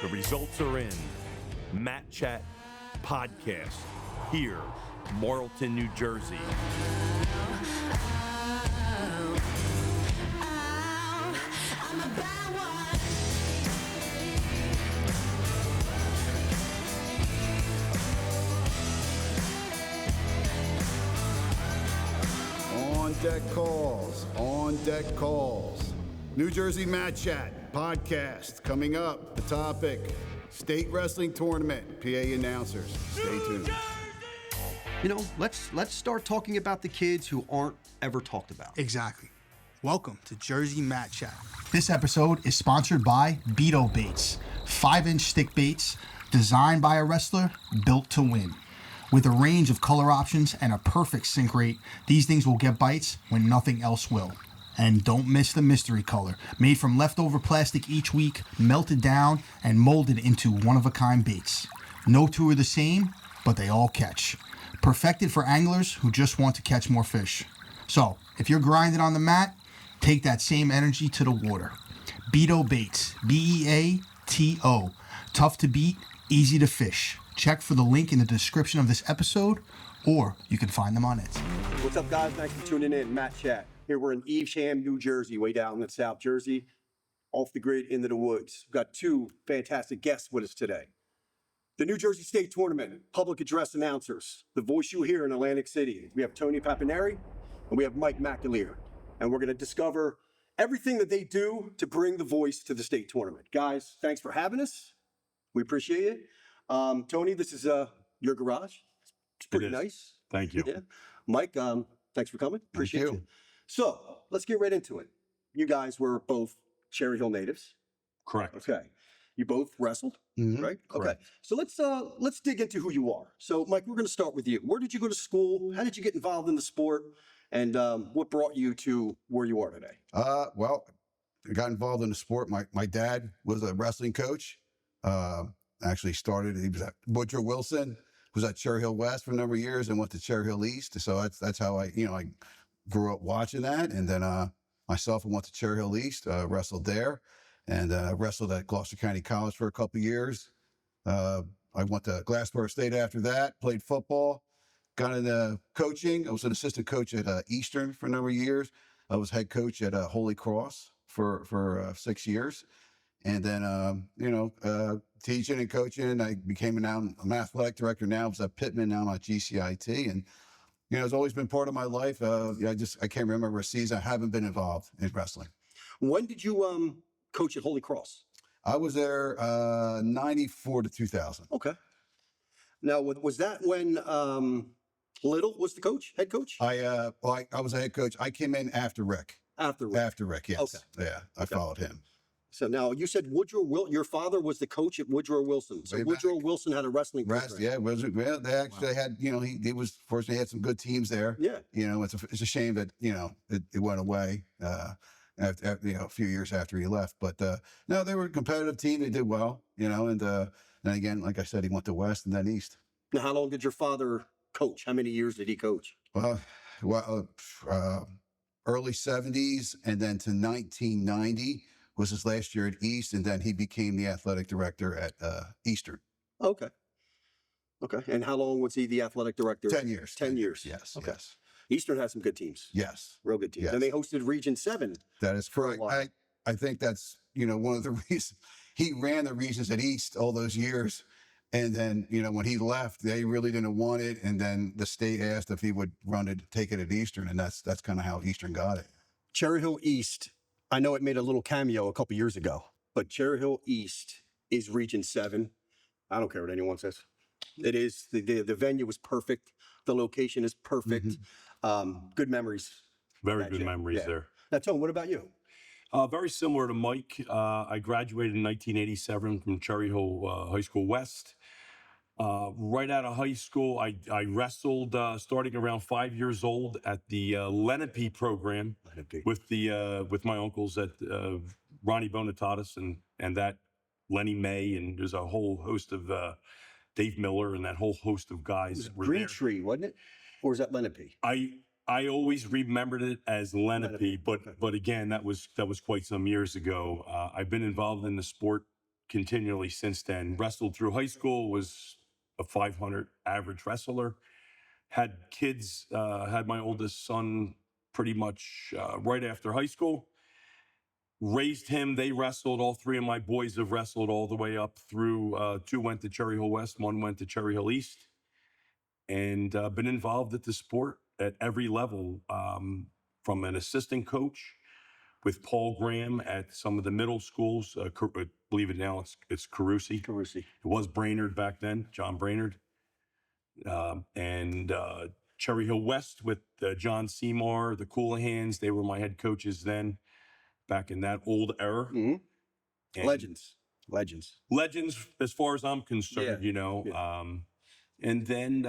The results are in. Mat Chat Podcast. Here, Morrilton, New Jersey. On deck calls. New Jersey Mat Chat Podcast. Coming up, the topic, State Wrestling Tournament. PA announcers. Stay tuned. You know, let's start talking about the kids who aren't ever talked about. Exactly. Welcome to Jersey Mat Chat. This episode is sponsored by Beato Baits, 5-inch stick baits designed by a wrestler, built to win. With a range of color options and a perfect sink rate, these things will get bites when nothing else will. And don't miss the mystery color, made from leftover plastic each week, melted down and molded into one-of-a-kind baits. No two are the same, but they all catch. Perfected for anglers who just want to catch more fish. So, if you're grinding on the mat, take that same energy to the water. Beato Baits, B-E-A-T-O. Tough to beat, easy to fish. Check for the link in the description of this episode, or you can find them on it. What's up, guys? Thanks for tuning in. Mat Chat. Here we're in Evesham, New Jersey, way down in South Jersey, off the grid into the woods. We've got two fantastic guests with us today. The New Jersey State Tournament, public address announcers, the voice you hear in Atlantic City. We have Tony Papaneri and we have Mike McAleer. And we're going to discover everything that they do to bring the voice to the state tournament. Guys, thanks for having us. We appreciate it. Tony, this is your garage. It's pretty nice. Thank you. Yeah. Mike, thanks for coming. Appreciate you. So let's get right into it. You guys were both Cherry Hill natives. Correct. Okay. You both wrestled, right? Correct. Okay. So let's dig into who you are. So Mike, we're going to start with you. Where did you go to school? How did you get involved in the sport? And what brought you to where you are today? Well, I got involved in the sport. My dad was a wrestling coach. Actually started, he was at Woodrow Wilson, was at Cherry Hill West for a number of years and went to Cherry Hill East. So that's how I grew up watching that. And then myself, I went to Cherry Hill East, wrestled there, and wrestled at Gloucester County College for a couple of years. I went to Glassboro State after that, played football, got into coaching. I was an assistant coach at Eastern for a number of years. I was head coach at Holy Cross for 6 years. And then, teaching and coaching, I became an athletic director now. I was at Pittman, now I'm at GCIT. And, it's always been part of my life. I can't remember a season I haven't been involved in wrestling. When did you coach at Holy Cross? I was there 94 to 2000. Okay. Now, was that when Little was the head coach? I was a head coach. I came in after Rick. After Rick, yes. Okay. Yeah, I followed him. So now you said your father was the coach at Woodrow Wilson. So Woodrow Wilson had a wrestling program. Yeah, they actually had, he was, fortunately had some good teams there. Yeah. It's a shame that, it went away after, a few years after he left. But no, they were a competitive team. They did well, and then again, like I said, he went to West and then East. Now, how long did your father coach? How many years did he coach? Early 70s and then to 1990. Was his last year at East, and then he became the athletic director at Eastern. Okay. And how long was he the athletic director? 10 years. 10 years. Yes. Okay. Yes. Eastern has some good teams. Yes. Real good teams. Yes. And they hosted Region 7. That is correct. I think that's, one of the reasons he ran the regions at East all those years. And then, when he left, they really didn't want it. And then the state asked if he would take it at Eastern. And that's kind of how Eastern got it. Cherry Hill East. I know it made a little cameo a couple years ago, but Cherry Hill East is Region 7. I don't care what anyone says. It is. The venue is perfect. The location is perfect. Good memories. Very good memories there. Now, Tone, what about you? Very similar to Mike. I graduated in 1987 from Cherry Hill High School West. Right out of high school, I wrestled starting around 5 years old at the Lenape program with my uncles at Ronnie Bonatatis and that Lenny May, and there's a whole host of Dave Miller and that whole host of guys. It was Green Tree, wasn't it? Or is that Lenape? I always remembered it as Lenape, but again, that was quite some years ago. I've been involved in the sport continually since then. Wrestled through high school, was a 500 average wrestler. Had kids, had my oldest son pretty much right after high school. Raised him. They wrestled. All three of my boys have wrestled all the way up through. Two went to Cherry Hill West, one went to Cherry Hill East, and been involved at the sport at every level, from an assistant coach with Paul Graham at some of the middle schools. Believe it now, it's Carusi. Carusi. It was Brainerd back then, John Brainerd. And Cherry Hill West with John Seymour, the Coolahans. They were my head coaches then, back in that old era. Mhm. And Legends. legends, as far as I'm concerned, Yeah, you know. yeah. And then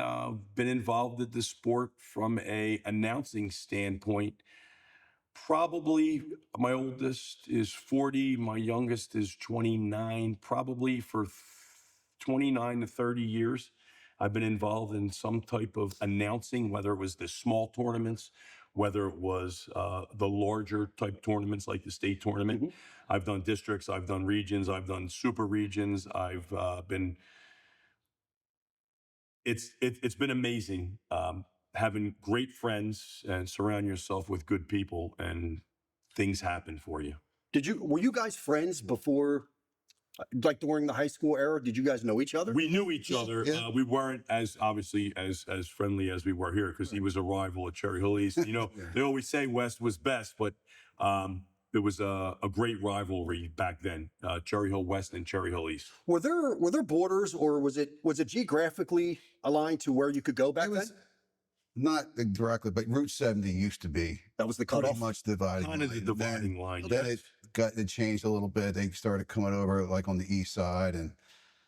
been involved in the sport from a announcing standpoint. Probably my oldest is 40, my youngest is 29. Probably for 29 to 30 years, I've been involved in some type of announcing, whether it was the small tournaments, whether it was the larger type tournaments like the state tournament. Mhm. I've done districts, I've done regions, I've done super regions. I've been. It's been amazing, having great friends and surround yourself with good people, and things happen for you. Were you guys friends before, like during the high school era? Did you guys know each other? We knew each other. Yeah. We weren't as obviously as friendly as we were here, because he was a rival at Cherry Hill East. You know, they always say West was best, but there was a great rivalry back then. Cherry Hill West and Cherry Hill East. Were there borders, or was it geographically aligned to where you could go back It was then? not directly, but Route 70 used to be That was the pretty cutoff. much dividing Kind of the line. dividing line. Then it changed a little bit. They started coming over like on the east side, and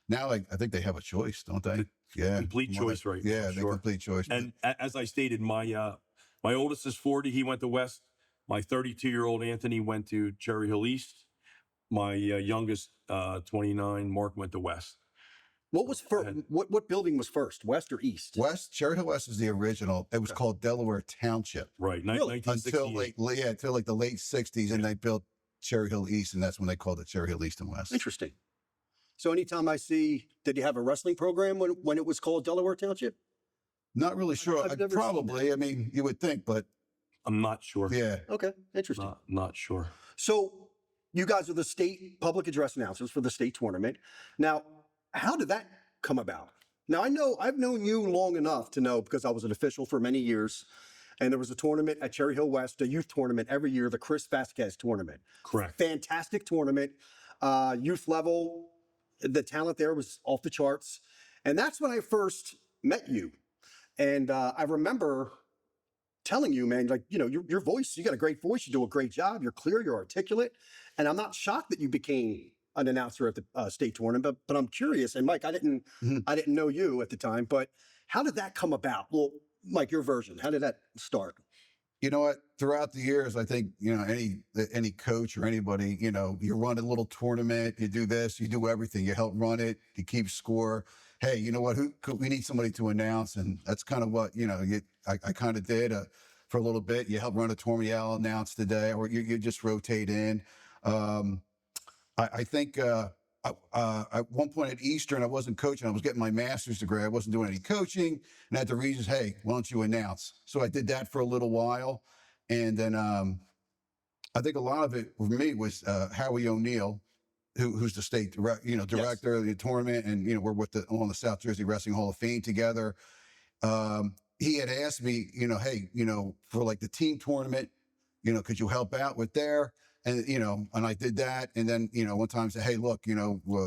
now I think they have a choice, don't they? Yeah, Complete more choice right now, Yeah, they sure. complete choice. And as I stated, my oldest is 40. He went to West. My 32-year-old Anthony went to Cherry Hill East. My youngest, 29, Mark, went to West. What was first? What building was first, west or east? West Cherry Hill West is the original. It was called Delaware Township Right, Really? until 1968. until like the late 60s, and they built Cherry Hill East, and that's when they called it Cherry Hill East and West. Interesting. So anytime I see, did you have a wrestling program when it was called Delaware Township? Not really sure. I've never seen Probably. I mean, you would think, but I'm not sure. yeah. Okay, interesting. Not sure. So you guys are the state public address announcers for the state tournament. Now, how did that come about? Now, I've known you long enough to know, because I was an official for many years, and there was a tournament at Cherry Hill West, a youth tournament every year, the Chris Vasquez tournament. Correct. Fantastic tournament, youth level. The talent there was off the charts. And that's when I first met you. And I remember telling you, man, like, your voice, you got a great voice, you do a great job, you're clear, you're articulate. And I'm not shocked that you became an announcer at the state tournament, but I'm curious. And Mike, I didn't know you at the time, but how did that come about? Well, Mike, your version, how did that start? You know what? Throughout the years, I think, any coach or anybody, you run a little tournament, you do this, you do everything, you help run it, you keep score. Hey, you know what? We need somebody to announce, and that's kind of what I kind of did for a little bit. You help run a tournament, I'll announce today, or you just rotate in. I think at one point at Eastern, I wasn't coaching. I was getting my master's degree. I wasn't doing any coaching. And I had the reasons, hey, why don't you announce? So I did that for a little while. And then I think a lot of it for me was Howie O'Neill, who's the state director of the tournament. And, we're on the South Jersey Wrestling Hall of Fame together. He had asked me, hey, for like the team tournament, could you help out with there? And, and I did that. And then, one time I said, hey, look,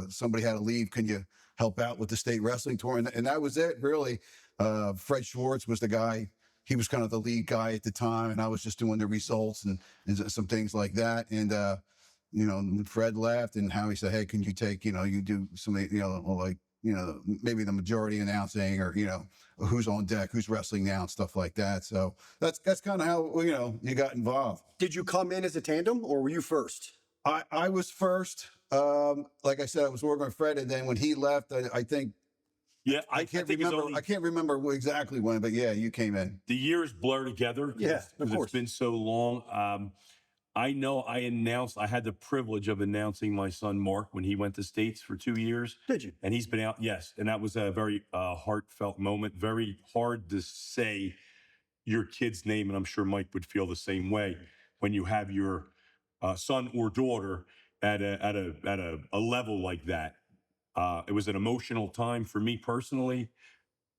somebody had to leave. Can you help out with the state wrestling tour? And that was it, really. Fred Schwartz was the guy. He was kind of the lead guy at the time. And I was just doing the results and some things like that. And, Fred left, and Howie said, hey, can you take, you do some, maybe the majority announcing, or, who's on deck, who's wrestling now, and stuff like that. So that's kind of how, you got involved. Did you come in as a tandem, or were you first? I was first. Like I said, I was working with Fred, and then when he left, I think. Yeah, I can't remember. I can't remember exactly when, but yeah, you came in. The years blur together. Yeah, of course. It's been so long. I know I had the privilege of announcing my son Mark when he went to States for 2 years. Did you? And he's been out, yes. And that was a very heartfelt moment. Very hard to say your kid's name. And I'm sure Mike would feel the same way when you have your son or daughter at a level like that. It was an emotional time for me personally.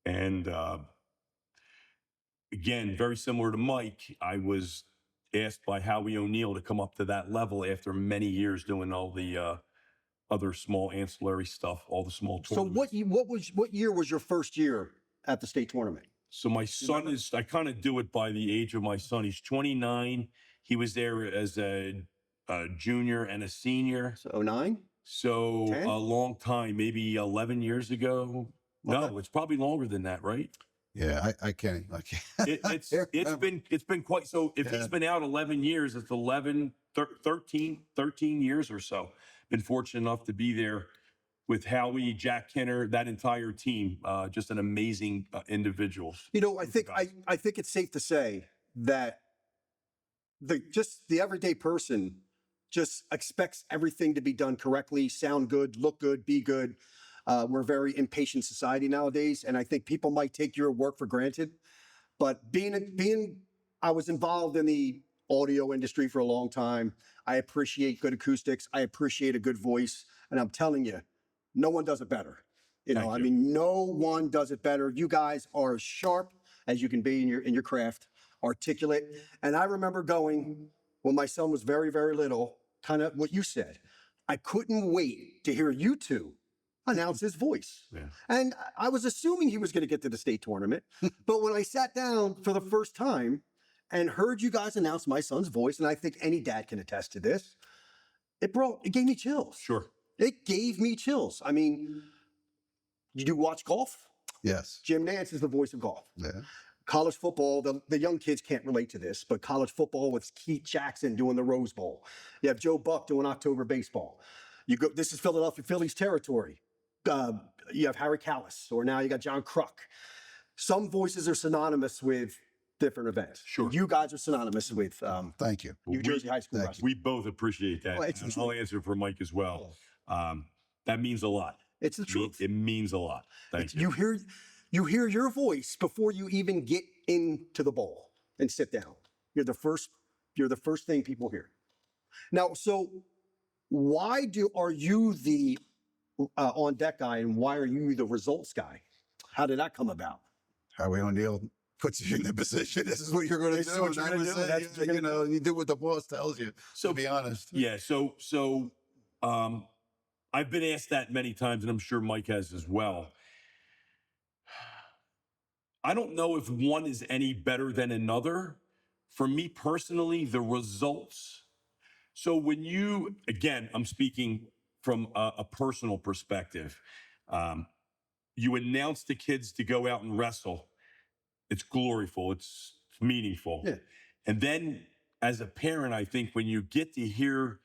And again, very similar to Mike, I was asked by Howie O'Neill to come up to that level after many years doing all the other small ancillary stuff, all the small So tournaments. what year was your first year at the state tournament? So my son I kind of do it by the age of my son. He's 29. He was there as a junior and a senior. So 09? So 10? a long time, maybe 11 years ago. No, Okay. it's probably longer than that, right? Yeah, I can't. It's been quite, so if Yeah. he's been out 11 years, it's 13 years or so. Been fortunate enough to be there with Howie, Jack Kinner, that entire team. Just an amazing individuals. You know, I think it's safe to say that the everyday person just expects everything to be done correctly, sound good, look good, be good. We're a very impatient society nowadays, and I think people might take your work for granted. But I was involved in the audio industry for a long time. I appreciate good acoustics. I appreciate a good voice, and I'm telling you, no one does it better. You know, Thank I you. mean, no one does it better. You guys are as sharp as you can be in your craft, articulate. And I remember going when my son was very, very little, kind of what you said. I couldn't wait to hear you two announce his voice. Yeah. And I was assuming he was going to get to the state tournament. But when I sat down for the first time and heard you guys announce my son's voice, and I think any dad can attest to this, it gave me chills. Sure. It gave me chills. I mean, you do watch golf? Yes. Jim Nance is the voice of golf. Yeah. College football, the young kids can't relate to this, but college football with Keith Jackson doing the Rose Bowl. You have Joe Buck doing October baseball. This is Philadelphia Phillies territory. You have Harry Callis, or now you got John Kruk. Some voices are synonymous with different events. Sure. You guys are synonymous with Thank you. New Jersey high school thank wrestling. We both appreciate that. Well, it's And the I'll truth. answer for Mike as well. That means a lot. It's the truth. It means a lot. Thank you. You hear your voice before you even get into the bowl and sit down. You're the first thing people hear. Now, so why are you the on deck guy, and why are you the results guy? How did that come about? Howie O'Neill puts you in the position. This is what you're going to This is do. what you're gonna do. That's what you're gonna You do what the boss tells you. So- to be honest. Yeah. So I've been asked that many times, and I'm sure Mike has as well. I don't know if one is any better than another. For me personally, the results. So when again, I'm speaking from a personal perspective. You announce the kids to go out and wrestle. It's gloriful. It's meaningful. Yeah. And then as a parent, I think when you get to hear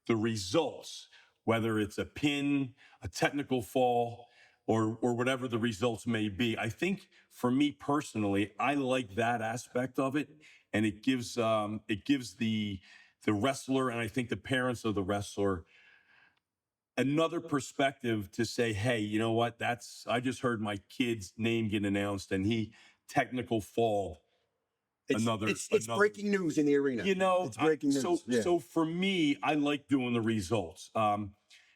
the results, whether it's a pin, a technical fall, or whatever the results may be, I think for me personally, I like that aspect of it, and it gives the wrestler, and I think the parents of the wrestler, another perspective to say, hey, you know what? I just heard my kid's name get announced, and he technical fall. It's breaking news in the arena. You know, it's breaking news. So for me, I like doing the results.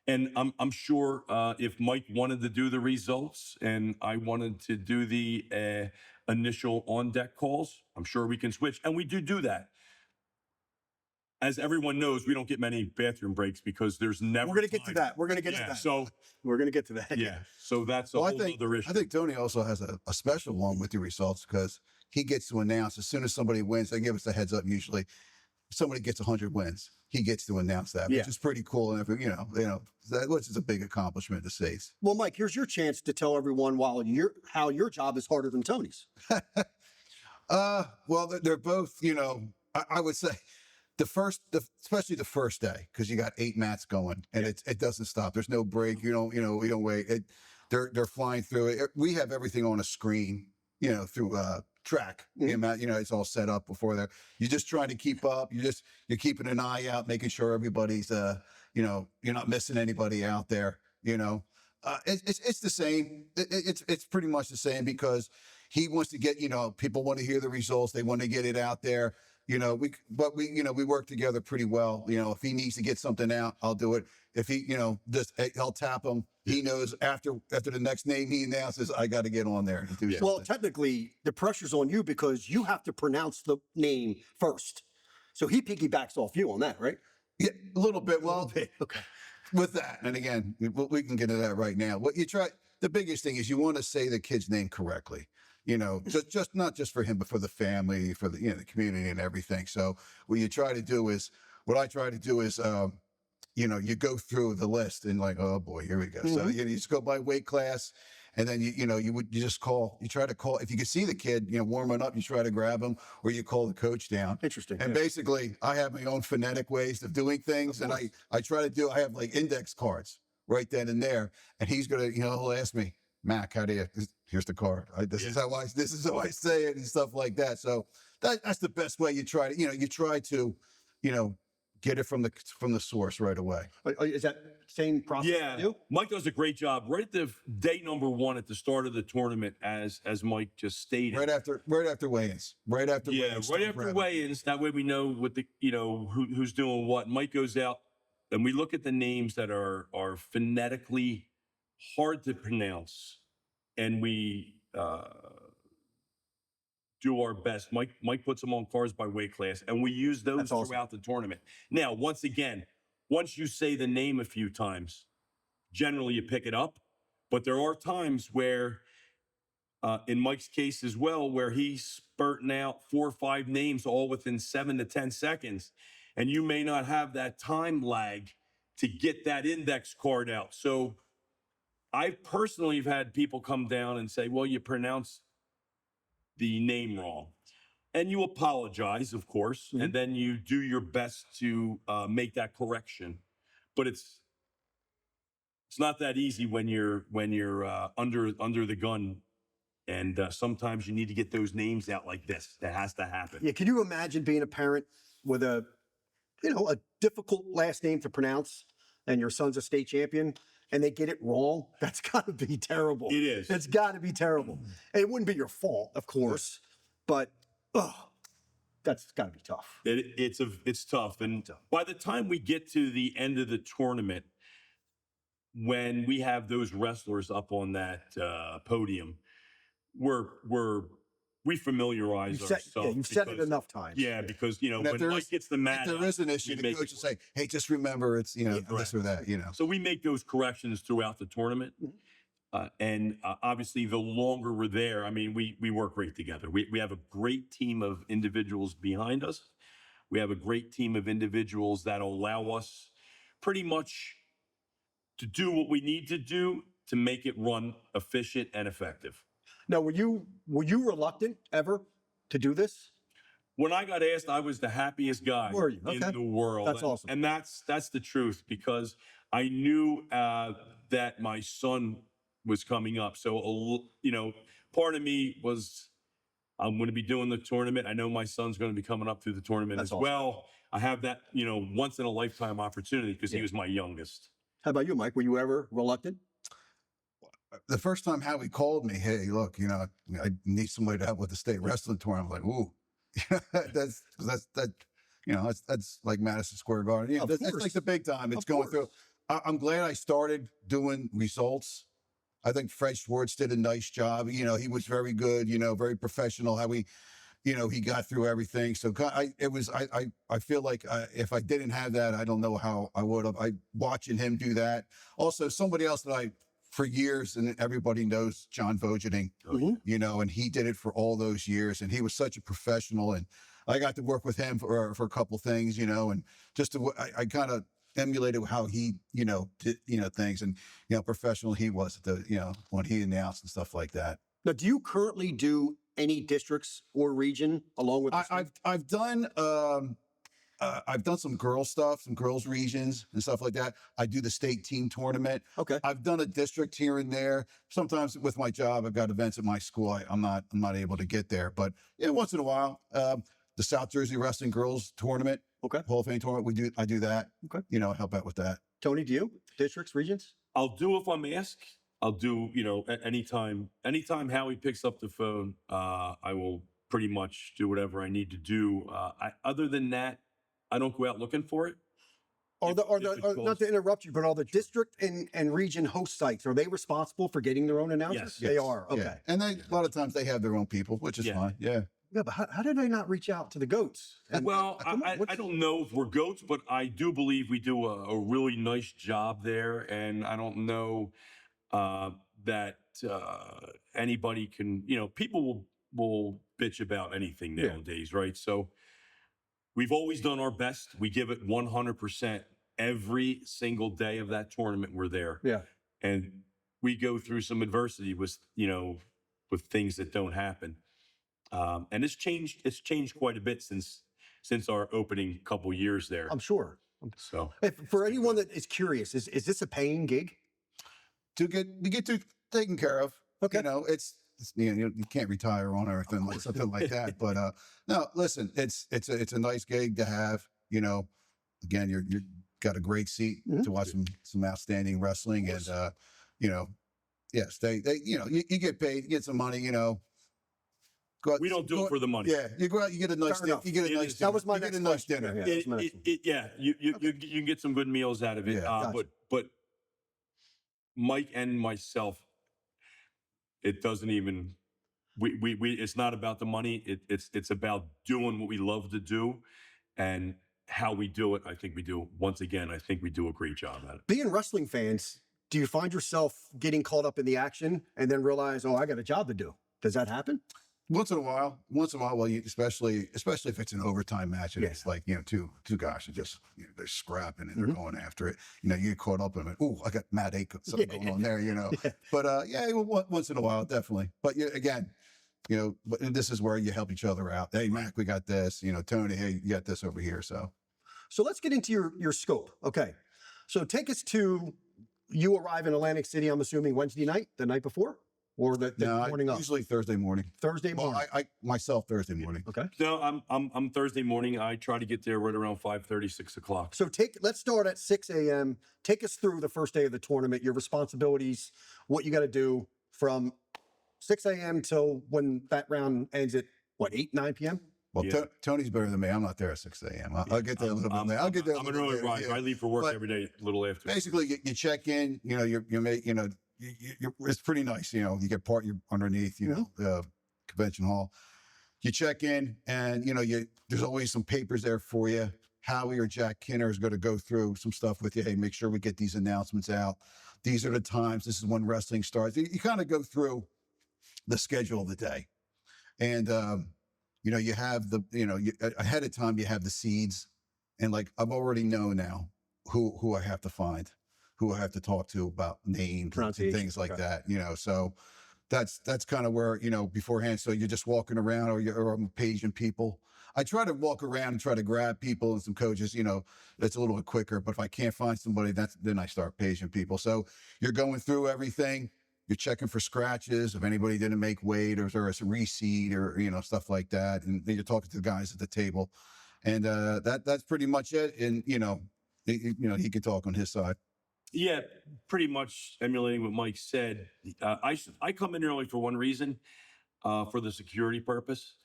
And I'm sure if Mike wanted to do the results and I wanted to do the initial on deck calls, I'm sure we can switch. And we do that. As everyone knows, we don't get many bathroom breaks because there's never. We're going to get to time. that. We're going to get Yeah. to that. So We're going to get to that. yeah. So that's a Well, whole other issue. I think Tony also has a special one with the results because he gets to announce as soon as somebody wins. They give us a heads up usually. If somebody gets 100 wins, he gets to announce that, Yeah. which is pretty cool. And which is a big accomplishment to see. Well, Mike, here's your chance to tell everyone how your job is harder than Tony's. Well, they're both. I would say especially the first day, because you got 8 mats going and it doesn't stop. There's no break. We don't wait. They're flying through it. We have everything on a screen. through track. The amount, it's all set up before there. You're just trying to keep up. You're keeping an eye out, making sure everybody's, you're not missing anybody out there. It's the same. It's pretty much the same because he wants to get, people want to hear the results. They want to get it out there. We work together pretty well. If he needs to get something out, I'll do it. If he, I'll tap him. He knows after the next name he announces, I got to get on there and do something. Well, technically, the pressure's on you because you have to pronounce the name first. So he piggybacks off you on that, right? Yeah, a little bit. Well, Okay. with that, and again, we can get into that right now. What you try, the biggest thing is you want to say the kid's name correctly. Just not just for him, but for the family, for the the community and everything. So what I try to do is, you go through the list and like, oh boy, here we go. So you just go by weight class, and then you try to call if you can see the kid, warming up, you try to grab him, or you call the coach down. Interesting. And basically, I have my own phonetic ways of doing things, and I try to I have like index cards right then and there, and he's gonna, he'll ask me, Mac, how do you? Here's the card. This is how I say it and stuff like that. So that's the best way. You try to, get it from the source right away. Is that same process? Yeah, for you? Mike does a great job. Right at the day number 1 at the start of the tournament, as Mike just stated. Right after weigh-ins. Right after weigh-ins. That way we know what the who's doing what. Mike goes out and we look at the names that are phonetically hard to pronounce, and we do our best. Mike puts them on cards by weight class, and we use those throughout the tournament. Now, once you say the name a few times, generally you pick it up. But there are times where, in Mike's case as well, where he's spurting out 4 or 5 names all within 7 to 10 seconds, and you may not have that time lag to get that index card out. So I personally have had people come down and say, well, you pronounced the name wrong. And you apologize, of course, and then you do your best to make that correction. But it's not that easy when you're under the gun, and sometimes you need to get those names out like this. That has to happen. Yeah. Can you imagine being a parent with a difficult last name to pronounce, and your son's a state champion, and they get it wrong? That's got to be terrible. It is. It's got to be terrible. And it wouldn't be your fault, of course, but that's got to be tough. It's tough. And by the time we get to the end of the tournament, when we have those wrestlers up on that podium, we familiarize ourselves. Yeah, you've said it enough times. Yeah, because when Mike gets the mat, if there is an issue, the coach will say, "Hey, just remember it's this or that." So we make those corrections throughout the tournament, and obviously the longer we're there, I mean, we work great together. We have a great team of individuals behind us. We have a great team of individuals that allow us pretty much to do what we need to do to make it run efficient and effective. Now, were you reluctant ever to do this? When I got asked, I was the happiest guy in the world. That's awesome. And that's the truth, because I knew that my son was coming up. So, part of me was, I'm going to be doing the tournament. I know my son's going to be coming up through the tournament as well. I have that, once in a lifetime opportunity because he was my youngest. How about you, Mike? Were you ever reluctant? The first time Howie called me, hey, look, I need somebody to help with the state wrestling tour. I'm like, ooh, that's like Madison Square Garden. That's like the big time. It's going through. I'm glad I started doing results. I think Fred Schwartz did a nice job. He was very good. Very professional. How he got through everything. So I feel like if I didn't have that, I don't know how I would have. Watching him do that. Also, somebody else that for years, and everybody knows John Vogeting, and he did it for all those years, and he was such a professional, and I got to work with him for a couple things, and just I kind of emulated how he, did, things, and professional he was, when he announced and stuff like that. Now, do you currently do any districts or region along with this? I've done I've done some girls stuff, some girls regions and stuff like that. I do the state team tournament. Okay. I've done a district here and there. Sometimes with my job, I've got events at my school. I'm not able to get there, but yeah, once in a while, the South Jersey Wrestling Girls Tournament, Okay. Hall of Fame tournament. I do that. Okay. You know, I help out with that. Tony, do you? Districts, regions? I'll do if I'm asked. I'll do, anytime Howie picks up the phone, I will pretty much do whatever I need to do. Other than that, I don't go out looking for it. Not to interrupt you, but are the district and region host sites, are they responsible for getting their own announcers? Yes. They are. Okay. Yeah. And a lot of times they have their own people, which is Yeah. fine. Yeah. Yeah, but how did they not reach out to the goats? Well, I don't know if we're goats, but I do believe we do a really nice job there. And I don't know that anybody can, people will bitch about anything Yeah. nowadays, right? So we've always done our best. We give it 100% every single day of that tournament. We're there. Yeah. And we go through some adversity with, with things that don't happen. And it's changed quite a bit since our opening couple years there. I'm sure. So For anyone that is curious, is this a paying gig? We get taken care of. Okay. You know, it's you can't retire on or anything like something like that. But no, listen, it's a nice gig to have. You know, again, you're got a great seat to watch some outstanding wrestling, and yes, they you get paid, you get some money. Go out, we don't do it for the money. Yeah, you go out, you get a nice dinner. You get a nice dinner. That was my you next get a nice question. dinner. Yeah, that was my next one. You can get some good meals out of it. Yeah. Gotcha. But Mike and myself, it doesn't even. We it's not about the money. It's about doing what we love to do, and how we do it. I think we do. Once again, I think we do a great job at it. Being wrestling fans, do you find yourself getting caught up in the action and then realize, oh, I got a job to do? Does that happen? Once in a while, well, especially if it's an overtime match and it's like two guys are just they're scrapping and they're going after it. You get caught up in it. Oh, I got Matt Ake something going on there. Yeah. But once in a while, definitely. But again, but this is where you help each other out. Hey, Mac, we got this. Tony, hey, you got this over here. So let's get into your scope. Okay, so take us to you arrive in Atlantic City. I'm assuming Wednesday night, the night before. Or the morning of? Usually Thursday morning. Thursday morning. Well, I myself Thursday morning. Okay. No, I'm Thursday morning. I try to get there right around 5:30, 6 o'clock. So let's start at 6 a.m. Take us through the first day of the tournament, your responsibilities, what you got to do from 6 a.m. till when that round ends at 8, 9 p.m. Well, Tony's better than me. I'm not there at 6 a.m. I'll get there a little bit later. I'll get there. I'm an early riser. I leave for work every day a little after. Basically, you check in. It's pretty nice. You get you're underneath. Convention hall. You check in, and there's always some papers there for you. Howie or Jack Kinner is going to go through some stuff with you. Hey, make sure we get these announcements out. These are the times. This is when wrestling starts. You kind of go through the schedule of the day, and you have ahead of time you have the seeds, and like I've already know now who I have to find, who I have to talk to about names and things like that. So that's kind of where beforehand. So you're just walking around, or I'm paging people. I try to walk around and try to grab people and some coaches. That's a little bit quicker. But if I can't find somebody, then I start paging people. So you're going through everything. You're checking for scratches if anybody didn't make weight or a reseed or stuff like that, and then you're talking to the guys at the table, and that's pretty much it. And he can talk on his side. Yeah, pretty much emulating what Mike said. I come in early for one reason, for the security purpose.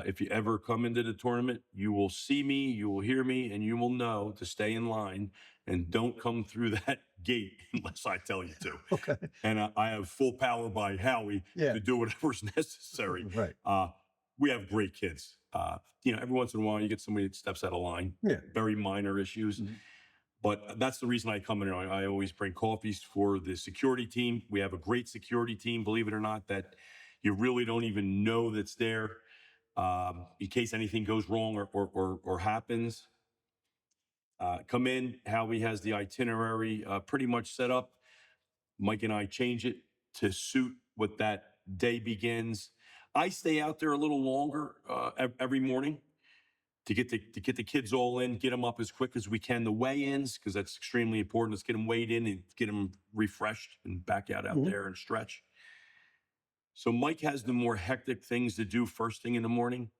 If you ever come into the tournament, you will see me, you will hear me, and you will know to stay in line and don't come through that gate unless I tell you to. Okay. And I have full power by Howie to do whatever's necessary. Right. We have great kids. Every once in a while you get somebody that steps out of line. Yeah. Very minor issues. Mm-hmm. But that's the reason I come in. I always bring coffees for the security team. We have a great security team, believe it or not, that you really don't even know that's there. In case anything goes wrong or happens. Come in, Howie has the itinerary pretty much set up. Mike and I change it to suit what that day begins. I stay out there a little longer every morning to get the kids all in, get them up as quick as we can. The weigh-ins, because that's extremely important. Let's get them weighed in and get them refreshed and back out there and stretch. So Mike has the more hectic things to do first thing in the morning.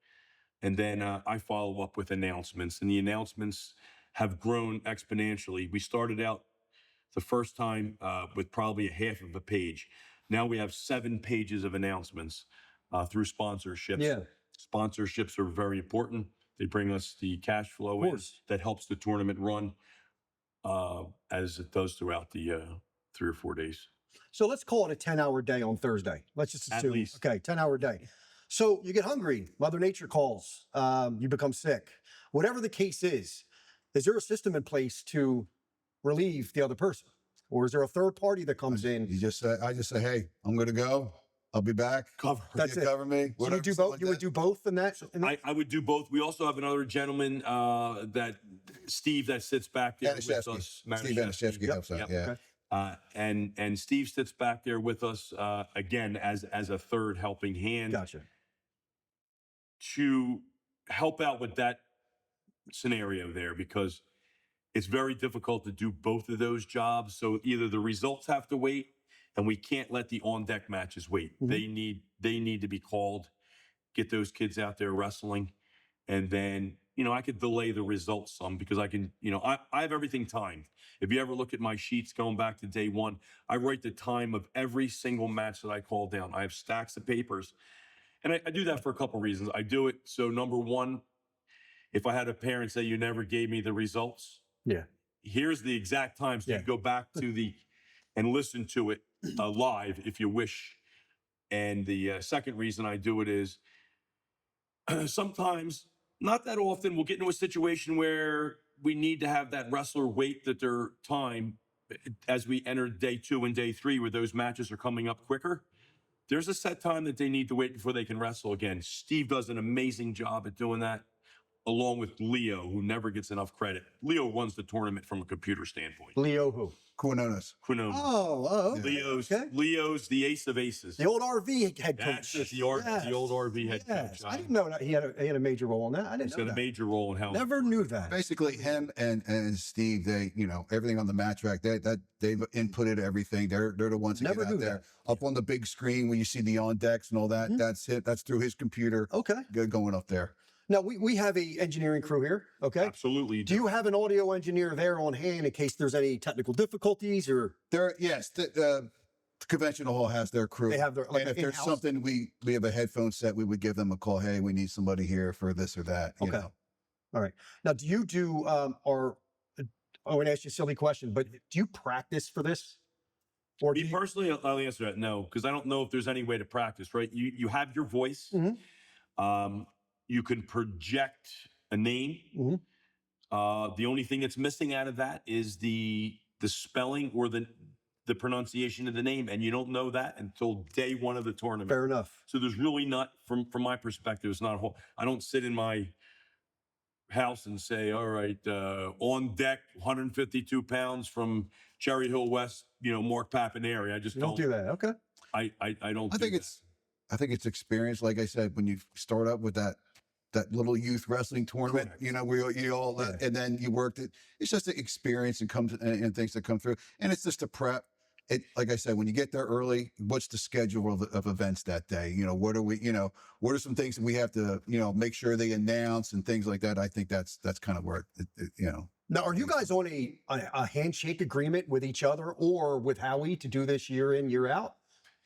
And then I follow up with announcements. And the announcements have grown exponentially. We started out the first time with probably a half of a page. Now we have 7 pages of announcements through sponsorships. Yeah. Sponsorships are very important. They bring us the cash flow in that helps the tournament run as it does throughout the 3 or 4 days. So let's call it a 10-hour day on Thursday. Let's just assume. At least. Okay, 10-hour day. So you get hungry. Mother Nature calls. You become sick. Whatever the case is there a system in place to relieve the other person? Or is there a third party that comes in? I just say, hey, I'm going to go. I'll be back. That's it. Cover me. So you do both? You would do both in that? I would do both. We also have another gentleman Steve that sits back there with us. Steve Anashevsky helps out. Yeah. Okay. And Steve sits back there with us again as a third helping hand. Gotcha. To help out with that scenario there, because it's very difficult to do both of those jobs. So either the results have to wait, and we can't let the on-deck matches wait. They need to be called, get those kids out there wrestling, and then, I could delay the results some because I can, I have everything timed. If you ever look at my sheets going back to day one, I write the time of every single match that I call down. I have stacks of papers, and I do that for a couple reasons. I do it so, number one, if I had a parent say, you never gave me the results, here's the exact time, so you go back to and listen to it live if you wish. And the second reason I do it is sometimes, not that often, we'll get into a situation where we need to have that wrestler wait their time as we enter day 2 and day 3, where those matches are coming up quicker. There's a set time that they need to wait before they can wrestle again. Steve does an amazing job at doing that, along with Leo, who never gets enough credit. Leo runs the tournament from a computer standpoint. Leo who? Quinones. Oh, okay. Leo's the ace of aces. The old RV head coach. That's the old RV head coach. I didn't know that he had a major role in that. I didn't know that. He's got a major role in how. Never knew that. Basically, him and Steve, they, everything on the match track, they've inputted everything. They're the ones that get out there. Up on the big screen where you see the on decks and all that. That's it. That's through his computer. Okay. Good going up there. Now, we have a engineering crew here, okay? Absolutely. Do you have an audio engineer there on hand in case there's any technical difficulties or? Yes, the conventional hall has their crew. They have their, and if there's something, we have a headphone set, we would give them a call. Hey, we need somebody here for this or that. Okay. All right. Now, do you do, I want to ask you a silly question, but do you practice for this? Or Me personally, I'll answer that no, because I don't know if there's any way to practice, right? You have your voice. You can project a name. The only thing that's missing out of that is the spelling or the pronunciation of the name, and you don't know that until day 1 of the tournament. Fair enough. So there's really not, from my perspective, it's not a whole. I don't sit in my house and say, all right, on deck, 152 pounds from Cherry Hill West, Mark Papaneri. I just don't do that. Okay. I don't. I think it's experience. Like I said, when you start up with that little youth wrestling tournament, where you all, and then you worked it. It's just an experience and things that come through. And it's just a prep. Like I said, when you get there early, what's the schedule of events that day? What are some things that we have to, make sure they announce and things like that. I think that's kind of where Now, are you guys on a handshake agreement with each other or with Howie to do this year in, year out?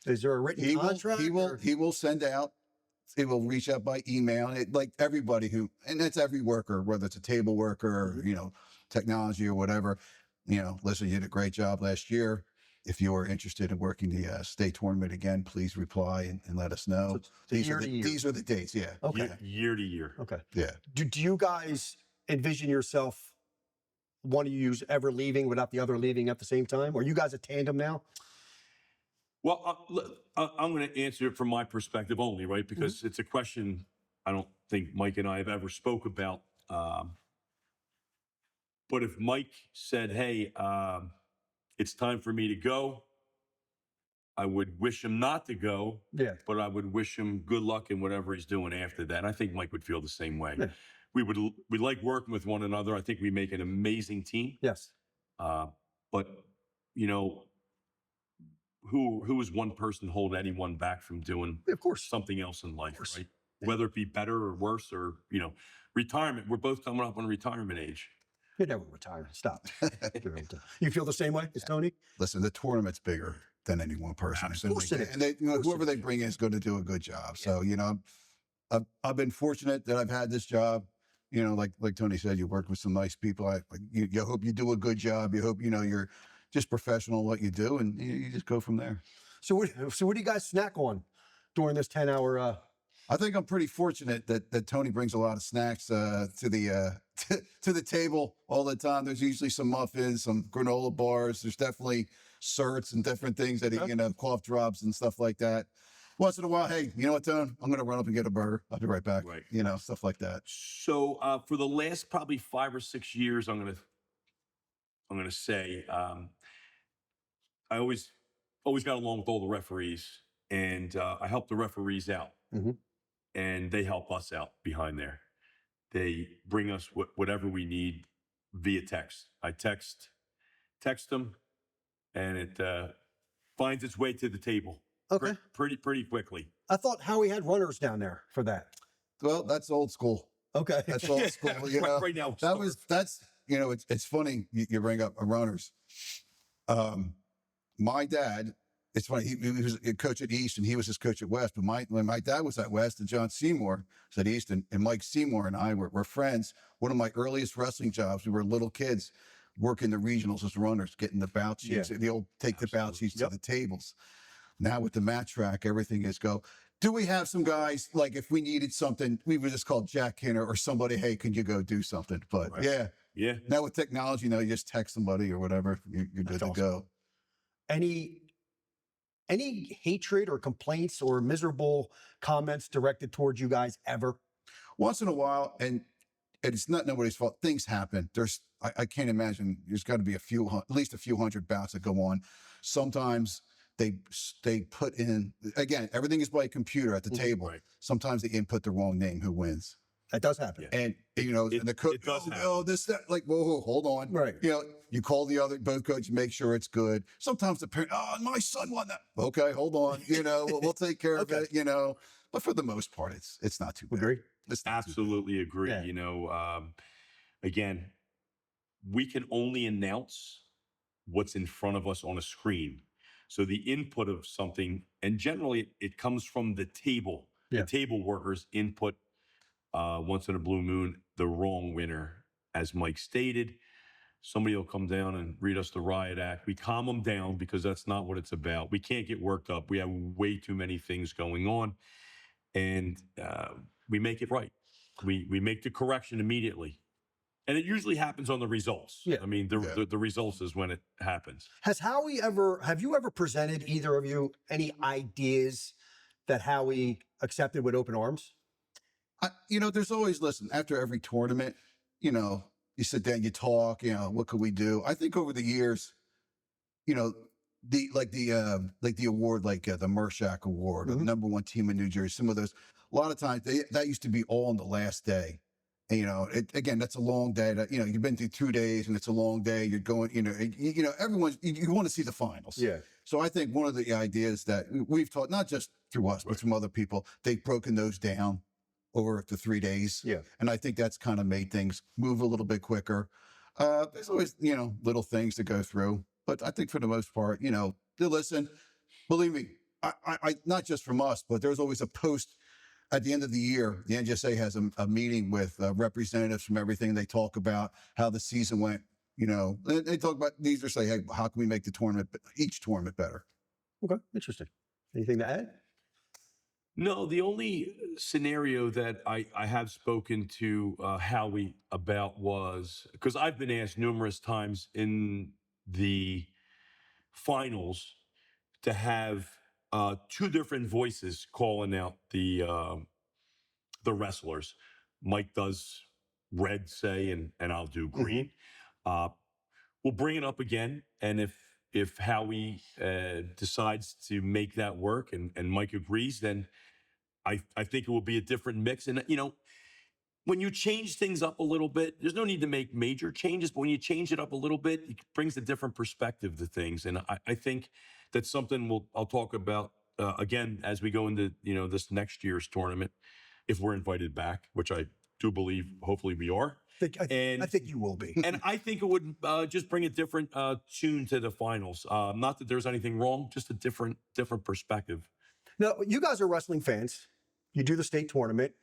Is there a written contract? He will send out. It will reach out by email. Like everybody and that's every worker, whether it's a table worker or, technology or whatever, listen, you did a great job last year. If you are interested in working the state tournament again, please reply and let us know. So these are the dates. Yeah. Okay. Year to year. Okay. Yeah. Do you guys envision yourself, one of you ever leaving without the other leaving at the same time? Are you guys a tandem now? Well, I'm going to answer it from my perspective only, right? Because it's a question I don't think Mike and I have ever spoke about. But if Mike said, hey, it's time for me to go, I would wish him not to go, but I would wish him good luck in whatever he's doing after that. I think Mike would feel the same way. we like working with one another. I think we make an amazing team. Yes. But you know, who is one person holding anyone back from doing Of course. something else in life, course. right? Whether it be better or worse, or retirement. We're both coming up on retirement age. You're never retired. Stop. You feel the same way as Tony? Listen, the tournament's bigger than any one person. Of course it is. And they, whoever they bring in is going to do a good job. So, I've been fortunate that I've had this job. Like Tony said, you work with some nice people. You hope you do a good job. You hope, you're just professional in what you do, and you just go from there. So what do you guys snack on during this 10-hour? I think I'm pretty fortunate that Tony brings a lot of snacks to the table all the time. There's usually some muffins, some granola bars. There's definitely certs and different things that cough drops and stuff like that. Once in a while, hey, you know what, Tone? I'm going to run up and get a burger. I'll be right back. Right. Stuff like that. So for the last probably 5 or 6 years, I'm gonna say I always got along with all the referees, and I help the referees out, and they help us out behind there. They bring us whatever we need via text. I text them, and it finds its way to the table. Okay. Pretty quickly. I thought Howie had runners down there for that. Well, that's old school. Okay. That's old school. Right now. It's funny you bring up runners. My dad, it's funny, he was a coach at East and he was his coach at West. But when my dad was at West and John Seymour was at East, and Mike Seymour and I were friends. One of my earliest wrestling jobs, we were little kids working the regionals as runners, getting the bout sheets. The old take the bout sheets to the tables. Now with the mat track, everything is go. Do we have some guys, like if we needed something, we would just call Jack Kinner or somebody, hey, can you go do something? But yeah. Now with technology, you just text somebody or whatever, you're good to go. Any hatred or complaints or miserable comments directed towards you guys ever? Once in a while, and it's not nobody's fault. Things happen. I can't imagine. There's got to be at least a few hundred bouts that go on. Sometimes they put in, again, everything is by a computer at the table. Right. Sometimes they input the wrong name, who wins. That does happen. Yeah. And and the coach, like, whoa, hold on. Right. You call both coaches, make sure it's good. Sometimes the parent, my son won that. Okay, hold on. We'll take care of it, But for the most part, it's not too bad. Agree? Absolutely agree. Yeah. Again, we can only announce what's in front of us on a screen. So the input of something, and generally it comes from the table. Yeah. The table workers input once in a blue moon the wrong winner, as Mike stated. Somebody will come down and read us the riot act. We calm them down because that's not what it's about. We can't get worked up. We have way too many things going on, and we make it right. We make the correction immediately. And it usually happens on the results. Yeah. I mean, the results is when it happens. Have you ever presented, either of you, any ideas that Howie accepted with open arms? There's always, listen, after every tournament, you sit down, you talk, what could we do? I think over the years, the award, like the Mershak Award, or the #1 team in New Jersey, some of those, a lot of times that used to be all on the last day. And, again, that's a long day. You've been through 2 days and it's a long day. You're going, everyone's, you want to see the finals. Yeah. So I think one of the ideas that we've taught, not just through us, but from other people, they've broken those down over the 3 days. Yeah. And I think that's kind of made things move a little bit quicker. There's always, little things to go through, but I think for the most part, they listen. Believe me, I not just from us, but there's always a post at the end of the year. The NJSA has a meeting with representatives from everything. They talk about how the season went. They talk about these, or say, hey, how can we make each tournament better? Okay, interesting. Anything to add? No, the only scenario that I have spoken to Howie about was, because I've been asked numerous times in the finals to have 2 different voices calling out the wrestlers. Mike does red, say, and I'll do green. We'll bring it up again, and if Howie decides to make that work and Mike agrees, then I think it will be a different mix. And, when you change things up a little bit, there's no need to make major changes, but when you change it up a little bit, it brings a different perspective to things. And I think that's something I'll talk about again as we go into this next year's tournament, if we're invited back, which I do believe, hopefully we are. I think you will be. And I think it would just bring a different tune to the finals. Not that there's anything wrong, just a different perspective. Now, you guys are wrestling fans. You do the state tournament.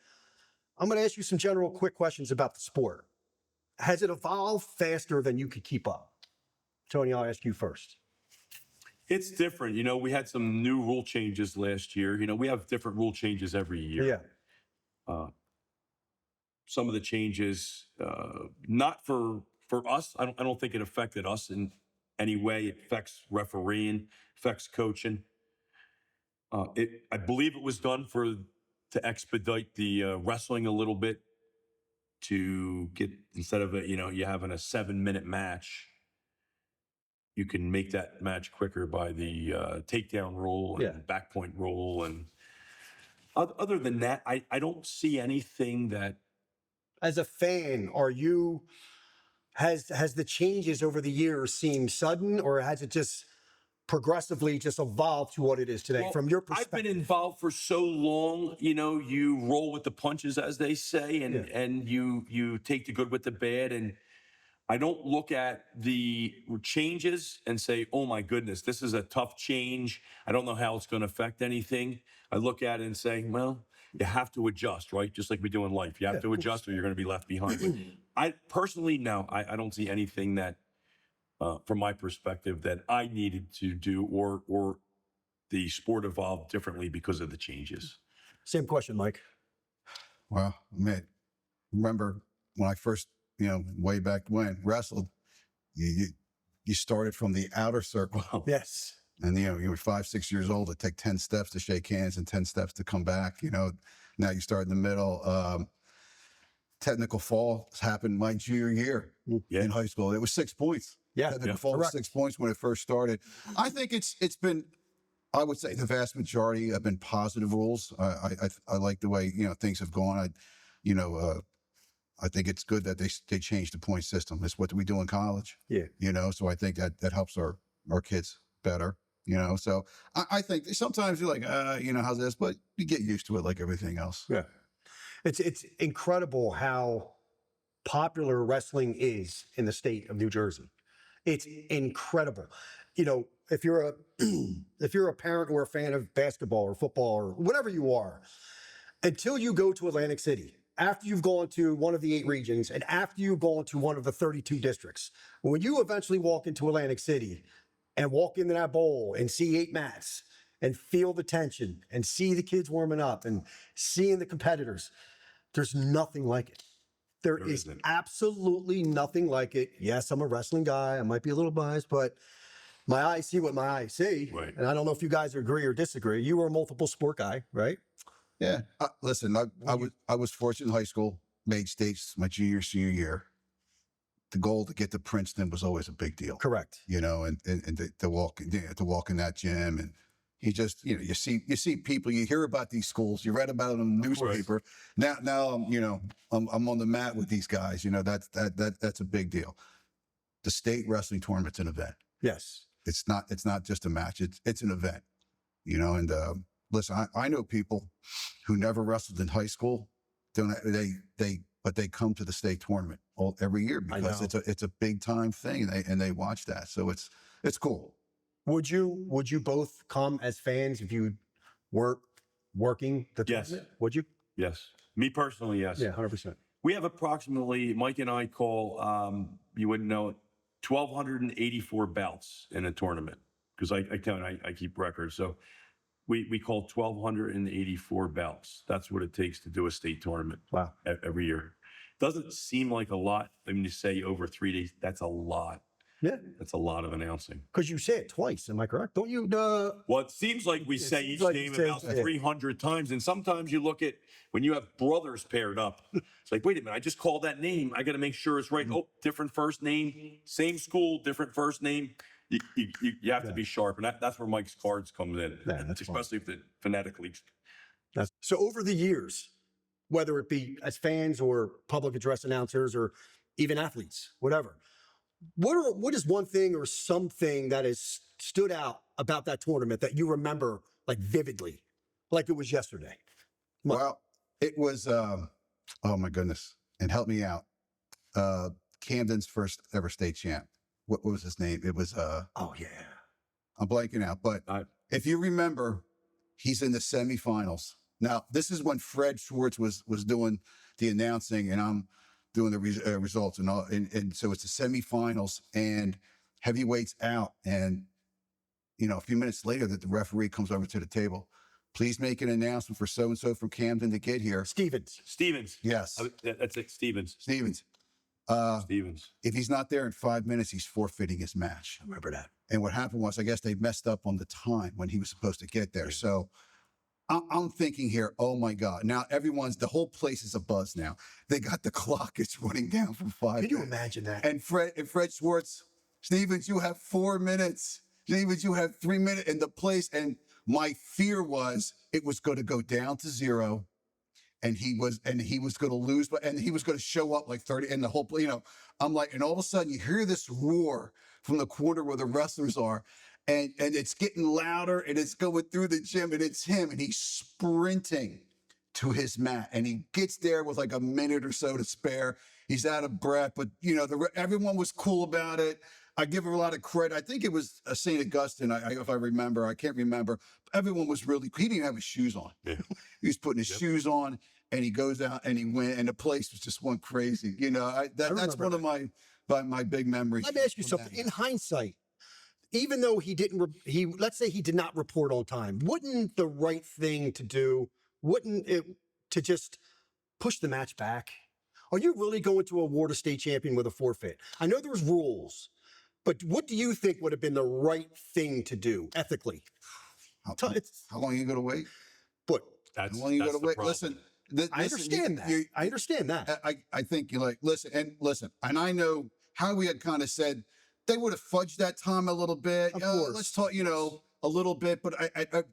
I'm going to ask you some general quick questions about the sport. Has it evolved faster than you could keep up? Tony, I'll ask you first. It's different. We had some new rule changes last year. We have different rule changes every year. Yeah. Some of the changes, not for us. I don't think it affected us in any way. It affects refereeing, affects coaching. I believe it was done to expedite the wrestling a little bit, to get, instead of you having a 7-minute match, you can make that match quicker by the takedown rule and back point rule. And other than that, I don't see anything that. As a fan, has the changes over the years seemed sudden, or has it just progressively just evolved to what it is today? Well, from your perspective, I've been involved for so long. You roll with the punches, as they say, and you take the good with the bad. And I don't look at the changes and say, "Oh my goodness, this is a tough change. I don't know how it's going to affect anything." I look at it and say, "Well, you have to adjust, right? Just like we do in life. You have to adjust, or you're going to be left behind." I personally, no, I don't see anything that, from my perspective, that I needed to do or the sport evolved differently because of the changes. Same question, Mike. Well, man, remember when I first, way back when wrestled, you started from the outer circle. Yes. And, you were 5, 6 years old. It take 10 steps to shake hands and 10 steps to come back. Now you start in the middle. Technical fall happened my junior year in high school. It was 6 points. Yeah. Technical fall was 6 points when it first started. I think it's been, I would say the vast majority have been positive rules. I like the way, things have gone. I think it's good that they changed the point system. It's what we do in college. Yeah. So I think that helps our kids better. So I think sometimes you're like, how's this? But you get used to it like everything else. Yeah. It's incredible how popular wrestling is in the state of New Jersey. It's incredible. If you're a parent or a fan of basketball or football or whatever you are, until you go to Atlantic City, after you've gone to one of the 8 regions and after you've gone to one of the 32 districts, when you eventually walk into Atlantic City and walk into that bowl and see 8 mats and feel the tension and see the kids warming up and seeing the competitors, there's nothing like it. There is absolutely nothing like it. Yes, I'm a wrestling guy. I might be a little biased, but my eyes see what my eyes see. Right. And I don't know if you guys agree or disagree. You were a multiple sport guy, right? Yeah. Listen, I was fortunate in high school, made states my junior, senior year. The goal to get to Princeton was always a big deal. Correct. And to walk in that gym, and you just, you see people, you hear about these schools, you read about them in the newspaper. Now I'm on the mat with these guys. That's a big deal. The state wrestling tournament's an event. Yes. It's not just a match. It's an event. And listen, I know people who never wrestled in high school. But they come to the state tournament every year because it's a big time thing, and they watch that. So it's cool. Would you both come as fans if you weren't working the tournament? Yes. Would you? Yes. Me personally, yes. Yeah, 100%. We have approximately, Mike and I call, you wouldn't know it, 1,284 bouts in a tournament, because I keep records. So we call 1,284 bouts. That's what it takes to do a state tournament. Wow. Every year. Doesn't seem like a lot. I mean, you say over 3 days, that's a lot. Yeah. That's a lot of announcing. Because you say it twice, am I correct? Don't you? Well, it seems like we say each name about 300 times. And sometimes you look at, when you have brothers paired up, it's like, wait a minute, I just called that name. I got to make sure it's right. Oh, different first name, same school, different first name. You have to be sharp. And that's where Mike's cards comes in, Yeah, that's especially if the phonetically. So over the years, whether it be as fans or public address announcers or even athletes, whatever. What is one thing or something that has stood out about that tournament that you remember like vividly, like it was yesterday? What? Well, it was, oh my goodness, and help me out. Camden's first ever state champ. What was his name? It was, Oh yeah. I'm blanking out, but if you remember, he's in the semifinals. Now, this is when Fred Schwartz was doing the announcing, and I'm doing the results and all. And so it's the semifinals, and heavyweights out. And, you know, a few minutes later that the referee comes over to the table. Please make an announcement for so-and-so from Camden to get here. Stevens. Yes. That's it. Stevens. Stevens. If he's not there in 5 minutes, he's forfeiting his match. I remember that. And what happened was, I guess they messed up on the time when he was supposed to get there. So I'm thinking here, oh my God. Now the whole place is abuzz now. They got the clock, it's running down from 5 minutes. Can you imagine that? And Fred Schwartz, Stevens, you have 4 minutes. Stevens, you have 3 minutes in the place. And my fear was it was going to go down to 0. And he was going to lose, and he was going to show up like 30, and the whole, you know, I'm like, and all of a sudden you hear this roar from the corner where the wrestlers are, and it's getting louder, and it's going through the gym, and it's him, and he's sprinting to his mat, and he gets there with like a minute or so to spare. He's out of breath, but you know, everyone was cool about it. I give her a lot of credit. I think it was St. Augustine, if I remember. I can't remember. Everyone was really, he didn't have his shoes on. Yeah. He was putting his shoes on, and he goes out and he went, and the place was just went crazy. You know, that's one of my big memories. Let me ask you something. In hindsight, even though let's say he did not report on time, wouldn't the right thing to do, wouldn't it to just push the match back? Are you really going to award a state champion with a forfeit? I know there's rules, but what do you think would have been the right thing to do ethically? How long are you going to wait? But how long are you going to wait? Listen, I understand that. I understand that. I think you're like, listen, and I know how we had kind of said they would have fudged that time a little bit. Of course. Let's talk, you know, a little bit, but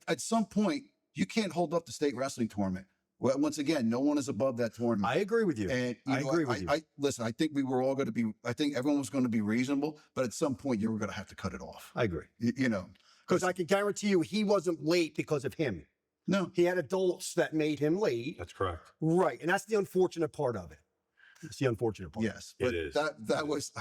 at some point you can't hold up the state wrestling tournament. Well, once again, no one is above that tournament. I agree with you. And I agree with you. Listen, I think we were all going to be, I think everyone was going to be reasonable, but at some point you were going to have to cut it off. I agree. You know. Because I can guarantee you he wasn't late because of him. No. He had adults that made him late. That's correct. Right. And that's the unfortunate part of it. It's the unfortunate part. Yes. But It is. That was,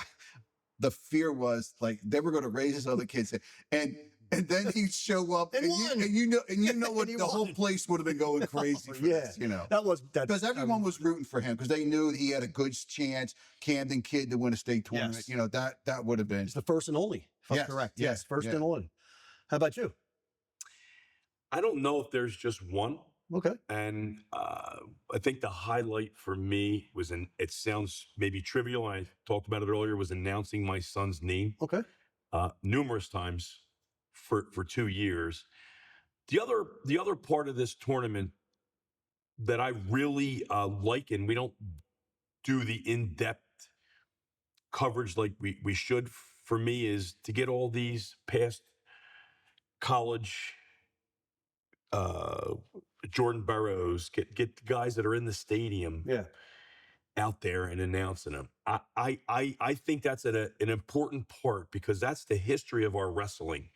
the fear was like they were going to raise his other kids. And then he'd show up and you know what, the whole place would have been going crazy for this, you know. Because everyone was rooting for him because they knew he had a good chance, Camden kid, to win a state tournament. Yes. You know, that would have been. It's the first and only, if I'm Yes, correct. yeah, Yes, first yeah. and only. How about you? I don't know if there's just one. Okay. And I think the highlight for me was it sounds maybe trivial, and I talked about it earlier, was announcing my son's name Okay. numerous times for 2 years. The other part of this tournament that I really like, and we don't do the in-depth coverage like we should, for me, is to get all these past college Jordan Burroughs, get guys that are in the stadium out there and announcing them. I think that's an important part because that's the history of our wrestling.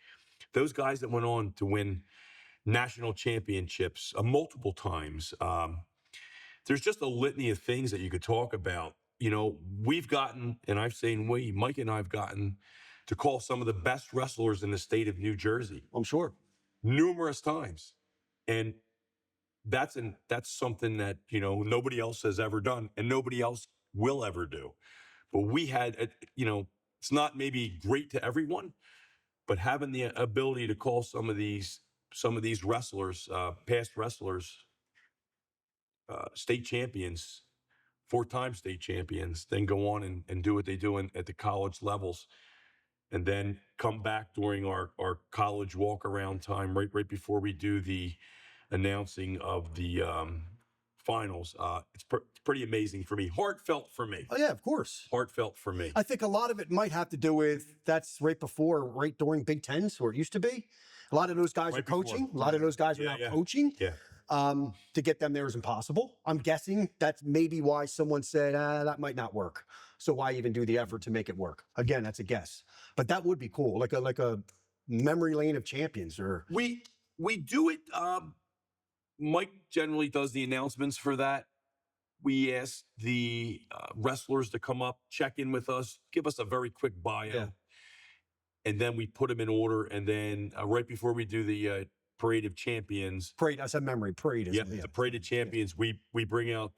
Those guys that went on to win national championships multiple times. There's just a litany of things that you could talk about. You know, we've gotten, and I've seen Mike and I have gotten to call some of the best wrestlers in the state of New Jersey. I'm sure. Numerous times. And that's something that, you know, nobody else has ever done and nobody else will ever do. But we had, you know, it's not maybe great to everyone, but having the ability to call some of these wrestlers, past wrestlers, state champions, 4-time state champions, then go on and do what they do at the college levels, and then come back during our college walk-around time right before we do the announcing of the finals. It's pretty amazing for me. Heartfelt for me. Oh, yeah, of course. Heartfelt for me. I think a lot of it might have to do with that's right during Big Tens, where it used to be. A lot of those guys Right are coaching. before. A lot of those guys are now coaching. Yeah. To get them there is impossible. I'm guessing that's maybe why someone said, that might not work. So why even do the effort to make it work? Again, that's a guess. But that would be cool, like a memory lane of champions. Or We do it. Mike generally does the announcements for that. We ask the wrestlers to come up, check in with us, give us a very quick bio, Yeah. and then we put them in order. And then right before we do the Parade of Champions, Parade, I said memory, Parade is the Parade of Champions, we bring out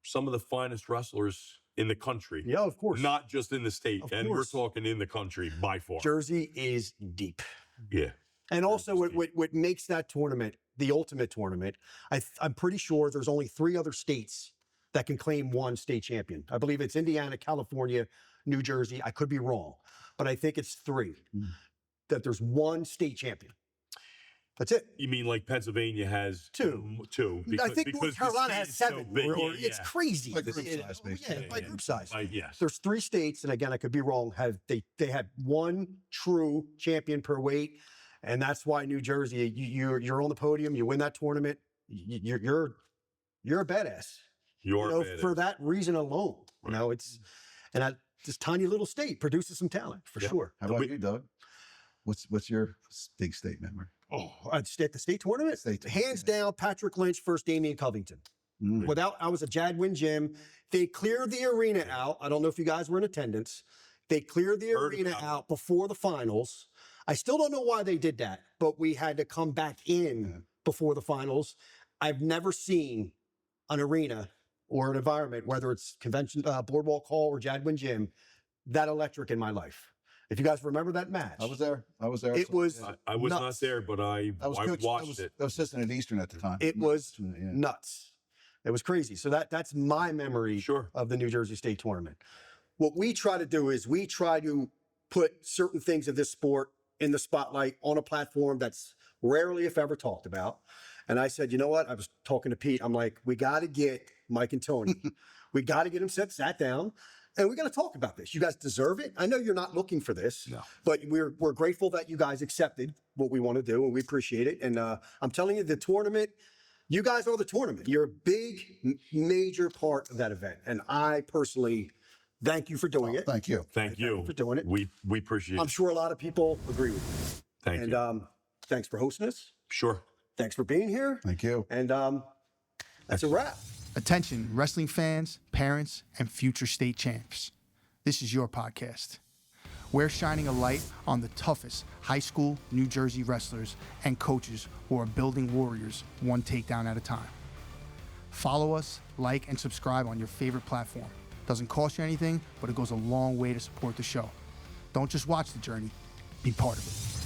some of the finest wrestlers in the country. Yeah, of course. Not just in the state. Of And course. we're talking in the country by far. Jersey is deep. Yeah. And also what makes that tournament the ultimate tournament, I'm pretty sure there's only 3 other states that can claim one state champion. I believe it's Indiana, California, New Jersey. I could be wrong, but I think it's 3 that there's one state champion. That's it. You mean like Pennsylvania has 2. two? I think North the Carolina state has is so 7. big. or Yeah, it's crazy. By group size, basically. Yeah, by group size. Yes. There's 3 states, and again, I could be wrong. They have one true champion per weight, and that's why New Jersey. You're on the podium. You win that tournament. You're a badass. You're badass. For that reason alone. It's this tiny little state produces some talent for sure. How about you, Doug? What's your big state memory? Oh, at the state tournament, State tournament, hands down, Patrick Lynch versus Damian Covington. I was a Jadwin Gym. They cleared the arena out. I don't know if you guys were in attendance. They cleared the arena out before the finals. I still don't know why they did that, but we had to come back in before the finals. I've never seen an arena or an environment, whether it's convention, Boardwalk Hall or Jadwin Gym, that electric in my life. If you guys remember that match, I was there. It was. I was not nuts. there, but I watched it. I was assistant at Eastern at the time. It was nuts. It was crazy. So that's my memory of the New Jersey State Tournament. What we try to do is we try to put certain things of this sport in the spotlight on a platform that's rarely, if ever, talked about. And I said, you know what? I was talking to Pete. I'm like, we got to get Mike and Tony. We got to get them sat down. And we got to talk about this. You guys deserve it. I know you're not looking for this, but we're grateful that you guys accepted what we want to do, and we appreciate it. And I'm telling you, the tournament, you guys are the tournament. You're a big, major part of that event. And I personally thank you for doing it. Thank you. Thank you for doing it. We appreciate I'm it. sure a lot of people agree with you. Thank you. And thanks for hosting us. Sure. Thanks for being here. Thank you. And that's a wrap. Attention, wrestling fans, parents, and future state champs. This is your podcast. We're shining a light on the toughest high school New Jersey wrestlers and coaches who are building warriors one takedown at a time. Follow us, like, and subscribe on your favorite platform. Doesn't cost you anything, but it goes a long way to support the show. Don't just watch the journey, be part of it.